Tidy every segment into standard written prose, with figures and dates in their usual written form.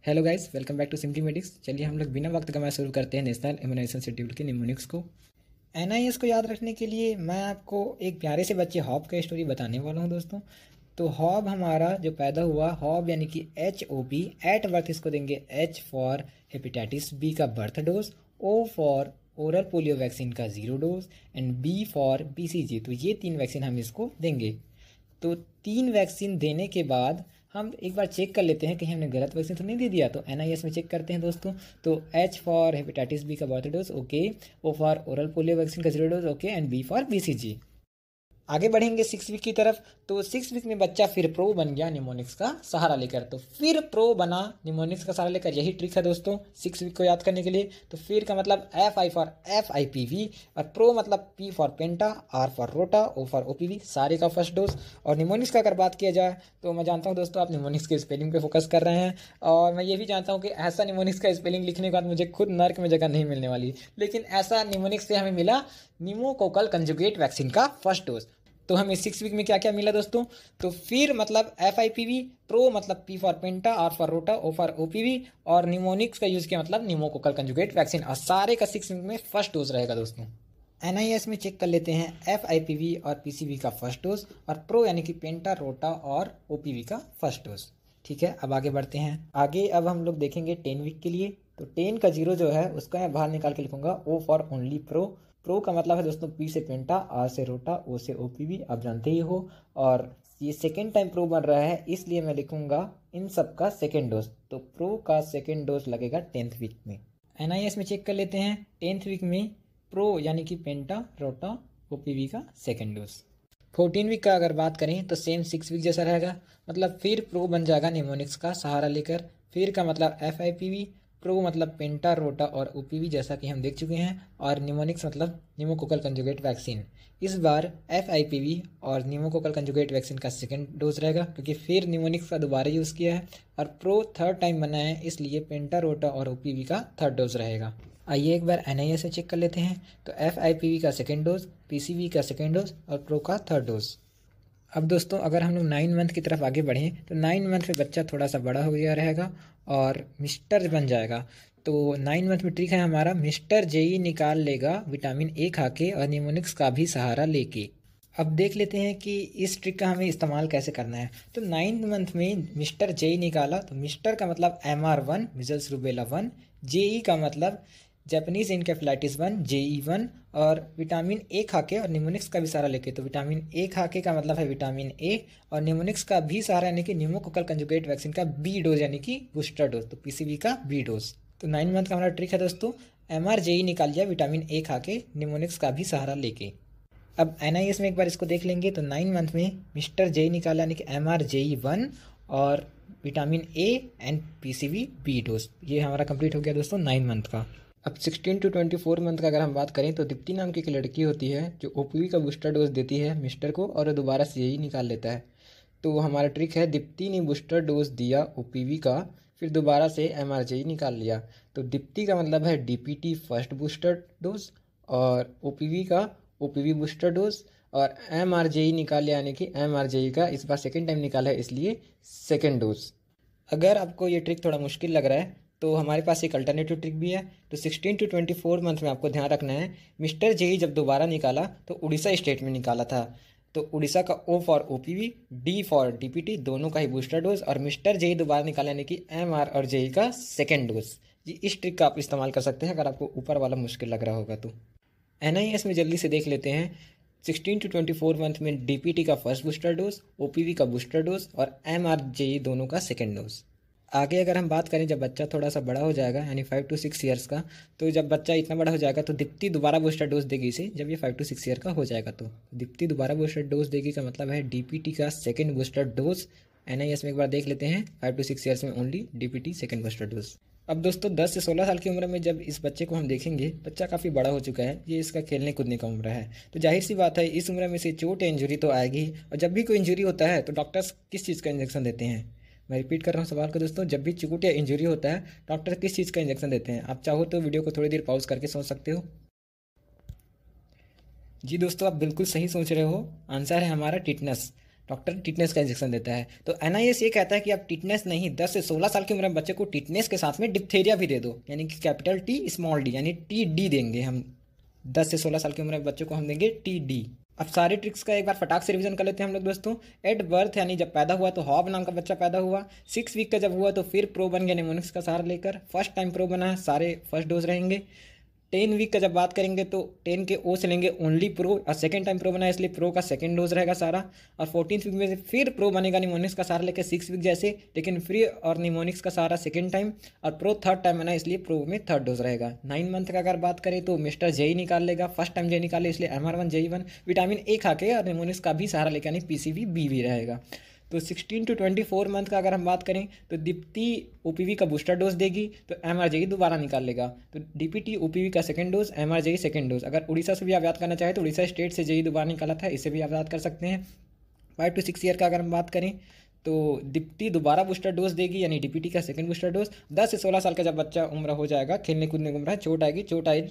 Hello guys, welcome back to simply medics. चलिए हम लोग बिना वक्त गंवाए शुरू करते हैं नेशनल इम्यूनाइजेशन शेड्यूल के निमोनिक्स को। एनआईएस को याद रखने के लिए मैं आपको एक प्यारे से बच्चे हॉब का स्टोरी बताने वाला हूँ दोस्तों। तो हॉब हमारा जो पैदा हुआ, हॉब यानी कि HOB, एट बर्थ इसको देंगे H फॉर हेपेटाइटिस बी का birth dose, O for oral polio vaccine का 0 dose and B for BCG। तो ये 3 वैक्सीन हम इसको देंगे। तो 3 वैक्सीन देने के बाद हम एक बार चेक कर लेते हैं कहीं हमने गलत वैक्सीन तो नहीं दे दिया। तो एनआईएस में चेक करते हैं दोस्तों। तो H फॉर हेपेटाइटिस बी का birth dose okay, O for oral polio vaccine का 0 dose okay and B for BCG। आगे बढ़ेंगे 6 वीक की तरफ। तो 6 वीक में बच्चा फिर प्रो बन गया निमोनिक्स का सहारा लेकर। तो फिर प्रो बना निमोनिक्स का सहारा लेकर, यही ट्रिक है दोस्तों 6 वीक को याद करने के लिए। तो फिर का मतलब FI फॉर FIPV और प्रो मतलब P for penta, R for रोटा, O फॉर OPV, सारे का फर्स्ट डोज। और निमोनिक्स का अगर बात किया जाए तो मैं जानता हूँ दोस्तों आप निमोनिक्स के स्पेलिंग पे फोकस कर रहे हैं, और मैं ये भी जानता हूँ कि ऐसा निमोनिक्स का स्पेलिंग लिखने के बाद मुझे खुद नर्क में जगह नहीं मिलने वाली, लेकिन ऐसा निमोनिक्स से हमें मिला निमोकोकल कंजुगेट वैक्सीन का फर्स्ट डोज। तो हमें 6 वीक में क्या क्या मिला दोस्तों। तो फिर मतलब FIPV, प्रो मतलब P for penta, R for रोटा, O फॉर OPV और निमोनिक्स का यूज़ किया मतलब निमोकोकल कंजुगेट वैक्सीन, और सारे का 6 वीक में फर्स्ट डोज रहेगा दोस्तों। NIS में चेक कर लेते हैं FIPV और PCV का फर्स्ट डोज और प्रो यानी कि पेंटा, रोटा और OPV का फर्स्ट डोज। ठीक है, अब आगे बढ़ते हैं। आगे अब हम लोग देखेंगे 10 वीक के लिए। तो 10 का 0 जो है उसका मैं बाहर निकाल के लिखूंगा O for only pro. Pro का मतलब है दोस्तों P से पेंटा, R से रोटा, O से OPV, आप जानते ही हो। और ये सेकेंड टाइम प्रो बन रहा है इसलिए मैं लिखूंगा इन सब का सेकेंड डोज। तो प्रो का सेकेंड डोज लगेगा 10th वीक में। NIS में चेक कर लेते हैं 10th वीक में प्रो यानी कि पेंटा, रोटा, OPV का सेकेंड डोज। 14 वीक का अगर बात करें तो सेम 6 वीक जैसा रहेगा, मतलब फिर प्रो बन जाएगा निमोनिक्स का सहारा लेकर। फिर का मतलब FIPV, प्रो मतलब पेंटा, रोटा और OPV जैसा कि हम देख चुके हैं, और निमोनिक्स मतलब निमोकोकल कंजुगेट वैक्सीन। इस बार FIPV और निमोकोकल कंजुगेट वैक्सीन का सेकेंड डोज रहेगा क्योंकि फिर निमोनिक्स का दोबारा यूज़ किया है, और प्रो थर्ड टाइम बना है इसलिए पेंटा, रोटा और OPV का थर्ड डोज रहेगा। आइए एक बार NIS से चेक कर लेते हैं। तो FIPV का सेकेंड डोज, PCV का सेकेंड डोज और प्रो का थर्ड डोज। अब दोस्तों अगर हम लोग 9 मंथ की तरफ आगे बढ़ें तो 9 मंथ में बच्चा थोड़ा सा बड़ा हो गया रहेगा और मिस्टर बन जाएगा। तो 9 मंथ में ट्रिक है हमारा, मिस्टर JE निकाल लेगा विटामिन A खा के और निमोनिक्स का भी सहारा लेके। अब देख लेते हैं कि इस ट्रिक का हमें इस्तेमाल कैसे करना है। तो 9 मंथ में मिस्टर JE निकाला, तो मिस्टर का मतलब MR1 मिजल्स रूबेला 1, JE का मतलब जापानीज इनकेफेलाइटिस 1 JE1, और विटामिन A खा के और निमोनिक्स का भी सहारा लेके। तो विटामिन A खा के का मतलब है विटामिन A, और निमोनिक्स का भी सहारा यानी कि निमोकोकल कंजुगेट वैक्सीन का B डोज यानी कि बूस्टर डोज, तो PCV का B डोज। तो 9 मंथ का हमारा ट्रिक है दोस्तों, MR JE निकाल लिया विटामिन A खा के, निमोनिक्स का भी सहारा लेके। अब NIS में एक बार इसको देख लेंगे। तो 9 मंथ में मिस्टर JE निकाला यानी कि MR JE1 और vitamin A and PCV B dose. ये हमारा कंप्लीट हो गया दोस्तों 9 मंथ का। अब 16 to 24 मंथ का अगर हम बात करें तो दीप्ति नाम की एक लड़की होती है जो OPV का बूस्टर डोज देती है मिस्टर को, और दोबारा से JE निकाल लेता है। तो हमारा ट्रिक है, दीप्ति ने बूस्टर डोज दिया OPV का, फिर दोबारा से MR JE निकाल लिया। तो दीप्ति का मतलब है DPT फर्स्ट बूस्टर डोज, और OPV का OPV बूस्टर डोज, और MR JE निकाल लिया यानी कि MR JE का इस बार सेकेंड टाइम निकाला है इसलिए सेकेंड डोज। अगर आपको ये ट्रिक थोड़ा मुश्किल लग रहा है तो हमारे पास एक अल्टरनेटिव ट्रिक भी है। तो 16 to 24 मंथ में आपको ध्यान रखना है, मिस्टर JE जब दोबारा निकाला तो उड़ीसा स्टेट में निकाला था। तो उड़ीसा का O for OPV, D for DPT दोनों का ही बूस्टर डोज, और मिस्टर JE दोबारा निकाला यानी कि MR और JE का सेकेंड डोज। जी, इस ट्रिक का आप इस्तेमाल कर सकते हैं अगर आपको ऊपर वाला मुश्किल लग रहा होगा तो। NIS में जल्दी से देख लेते हैं। 16 to 24 मंथ में DPT का फर्स्ट बूस्टर डोज, OPV का बूस्टर डोज और MR JE दोनों का सेकेंड डोज। आगे अगर हम बात करें जब बच्चा थोड़ा सा बड़ा हो जाएगा यानी 5 to 6 ईयर्स का, तो जब बच्चा इतना बड़ा हो जाएगा तो दीप्ति दोबारा बूस्टर डोज देगी इसे, जब ये 5 to 6 ईयर का हो जाएगा तो दीप्ति दोबारा बूस्टर डोज देगी का मतलब है DPT का सेकेंड बूस्टर डोज। NIS में एक बार देख लेते हैं 5 to 6 ईयर्स में only DPT second booster dose. अब दोस्तों 10 से 16 साल की उम्र में जब इस बच्चे को हम देखेंगे, बच्चा काफ़ी बड़ा हो चुका है, ये इसका खेलने कूदने का उम्र है, तो जाहिर सी बात है इस उम्र में से चोट या इंजरी तो आएगी ही। और जब भी कोई इंजरी होता है तो डॉक्टर्स किस चीज़ का इंजेक्शन देते हैं? मैं रिपीट कर रहा हूँ सवाल को दोस्तों, जब भी चोट या इंजरी होता है डॉक्टर किस चीज़ का इंजेक्शन देते हैं? आप चाहो तो वीडियो को थोड़ी देर पॉज करके सोच सकते हो। जी दोस्तों, आप बिल्कुल सही सोच रहे हो, आंसर है हमारा टिटनस। डॉक्टर टिटनेस का इंजेक्शन देता है। तो एनआईएस ये कहता है कि आप टिटनेस नहीं, 10 से 16 साल की उम्र में बच्चे को टिटनेस के साथ में डिप्थेरिया भी दे दो, यानी कि कैपिटल टी स्मॉल डी, यानी TD देंगे हम। 10 से 16 साल की उम्र में बच्चों को हम देंगे TD। अब सारे ट्रिक्स का एक बार फटाक से रिवीजन कर लेते हैं हम लोग दोस्तों। एट बर्थ यानी जब पैदा हुआ तो हॉब नाम का बच्चा पैदा हुआ। 6 वीक का जब हुआ तो फिर प्रो बन गया निमोनिक्स का सहारा लेकर। फर्स्ट टाइम प्रो बना है, सारे फर्स्ट डोज रहेंगे। 10 वीक का जब बात करेंगे तो 10 के ओ से लेंगे ओनली प्रो, और सेकंड टाइम प्रो बना है इसलिए प्रो का सेकंड डोज रहेगा सारा। और 14th वीक में से फिर प्रो बनेगा निमोनिक्स का सहारा लेकर 6 वीक जैसे, लेकिन फ्री और निमोनिक्स का सहारा सेकंड टाइम, और प्रो थर्ड टाइम बना इसलिए प्रो में थर्ड डोज रहेगा। 9 मंथ का अगर बात करें तो मिस्टर जेई निकाल लेगा, फर्स्ट टाइम जेई निकाले इसलिए MR1 JE1 विटामिन ए खा के, और निमोनिक्स का भी सहारा लेकर यानी PCV भी रहेगा। तो 16 to 24 मंथ का अगर हम बात करें तो दीप्ति OPV का बूस्टर डोज देगी तो MRJE दोबारा निकाल लेगा। तो DPT OPV का second dose, MRJE second dose. अगर उड़ीसा से भी आप याद करना चाहें तो उड़ीसा स्टेट से जेई दोबारा निकाला था, इसे भी आप याद कर सकते हैं। 5 to 6 ईयर का अगर हम बात करें तो दीप्ति दोबारा बूस्टर डोज देगी, यानी DPT का सेकंड बूस्टर डोज। 10 से 16 साल का जब बच्चा उम्र हो जाएगा, खेलने कूदने की उम्र है, चोट आएगी,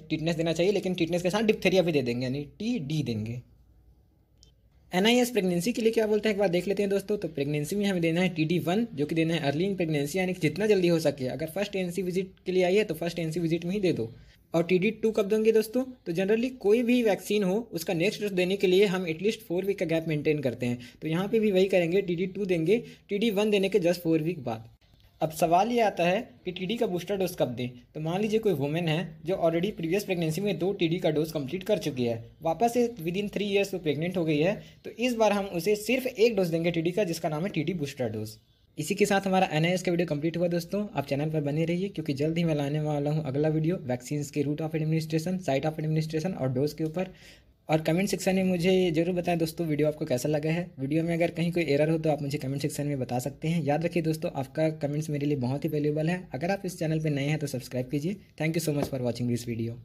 टिटनेस देना चाहिए, लेकिन टिटनेस के साथ डिप्थेरिया भी दे देंगे, यानी TD देंगे। एनआईएस प्रेगनेंसी के लिए क्या बोलते हैं एक बार देख लेते हैं दोस्तों। तो प्रेगनेंसी में हमें देना है TD1, जो कि देना है अर्ली इन प्रेगनेंसी, यानी कि जितना जल्दी हो सके। अगर फर्स्ट ANC विजिट के लिए आई है तो फर्स्ट ANC विजिट में ही दे दो। और TD2 कब देंगे दोस्तों? तो जनरली कोई भी वैक्सीन हो उसका नेक्स्ट डोज देने के लिए हम एटलीस्ट 4 वीक का गैप मेंटेन करते हैं, तो यहाँ पे भी वही करेंगे, TD2 देंगे TD1 देने के जस्ट 4 वीक बाद। अब सवाल ये आता है कि TD का बूस्टर डोज कब दें। तो मान लीजिए कोई वुमेन है जो ऑलरेडी प्रीवियस प्रेगनेंसी में 2 TD का डोज कंप्लीट कर चुकी है, वापस से विदिन 3 ईयर्स वो प्रेग्नेंट हो गई है, तो इस बार हम उसे सिर्फ एक डोज देंगे TD का, जिसका नाम है TD बूस्टर डोज। इसी के साथ हमारा एनआईएस का वीडियो कंप्लीट हुआ दोस्तों। आप चैनल पर बने रहिए क्योंकि जल्द ही मैं लाने वाला हूँ अगला वीडियो वैक्सीन के route of administration, site of administration और डोज के ऊपर। और कमेंट सेक्शन में मुझे जरूर बताएं दोस्तों वीडियो आपको कैसा लगा है। वीडियो में अगर कहीं कोई एरर हो तो आप मुझे कमेंट सेक्शन में बता सकते हैं। याद रखिए दोस्तों, आपका कमेंट्स मेरे लिए बहुत ही वैल्यूएबल है। अगर आप इस चैनल पर नए हैं तो सब्सक्राइब कीजिए। Thank you so much for watching this video.